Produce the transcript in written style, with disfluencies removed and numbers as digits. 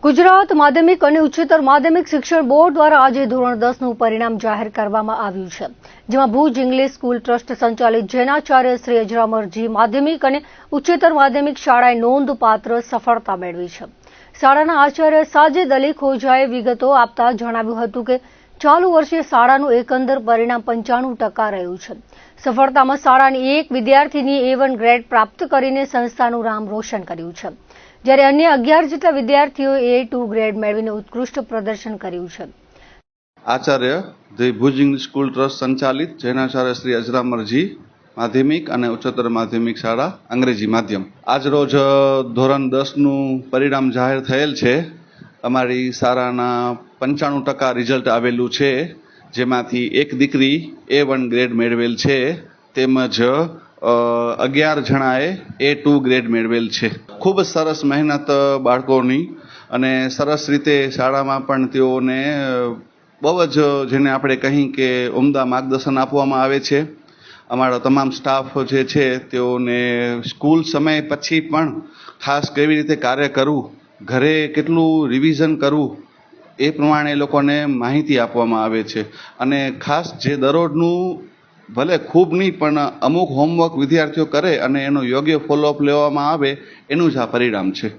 ગુજરાત માધ્યમિક અને ઉચ્ચતર માધ્યમિક શિક્ષણ બોર્ડ દ્વારા આજે ધોરણ 10નું પરિણામ જાહેર કરવામાં આવ્યું છે, જેમાં ભુજ ઇંગ્લિશ સ્કૂલ ટ્રસ્ટ સંચાલિત જૈનાચાર્ય શ્રી અજરામરજી માધ્યમિક અને ઉચ્ચતર માધ્યમિક શાળાએ નોંધપાત્ર સફળતા મેળવી છે। શાળાના આચાર્ય સાજિદ અલી ખોજાએ વિગતો આપતા જણાવ્યું હતું કે ચાલુ વર્ષે શાળાનું એકંદર પરિણામ 95% રહ્યું છે। સફળતામાં શાળાની એક વિદ્યાર્થીનીએ A1 ગ્રેડ પ્રાપ્ત કરીને સંસ્થાનું નામ રોશન કર્યું છે, જ્યારે અન્ય 11 જેટલા વિદ્યાર્થીઓએ A2 ગ્રેડ મેળવીને ઉત્કૃષ્ટ પ્રદર્શન કર્યું છે। Acharya the Bhuj English school trust સંચાલિત જૈનાચાર્ય શ્રી અજરામરજી માધ્યમિક અને ઉચ્ચતર માધ્યમિક શાળા અંગ્રેજી માધ્યમ આજ રોજ ધોરણ 10નું પરિણામ જાહેર થયેલ છે। અમારી શાળાના 95% રિઝલ્ટ આવેલું છે, જેમાંથી એક દીકરી A1 ગ્રેડ મેળવેલ છે, તેમજ 11 જણાએ A2 ગ્રેડ મેળવેલ છે। ખૂબ સરસ મહેનત બાળકોની અને સરસ રીતે શાળામાં પણ તેઓને બહુ જ જેને આપણે કહીએ કે ઉમદા માર્ગદર્શન આપવામાં આવે છે। અમારો તમામ સ્ટાફ જે છે તેઓને સ્કૂલ સમય પછી પણ ખાસ કેવી રીતે કાર્ય કરવું, ઘરે કેટલું રિવિઝન કરવું એ પ્રમાણે લોકોને માહિતી આપવામાં આવે છે, અને ખાસ જે દરરોજનું ભલે ખૂબ નહીં પણ અમુક હોમવર્ક વિદ્યાર્થીઓ કરે અને એનો યોગ્ય ફોલોઅપ લેવામાં આવે, એનું જ આ પરિણામ છે।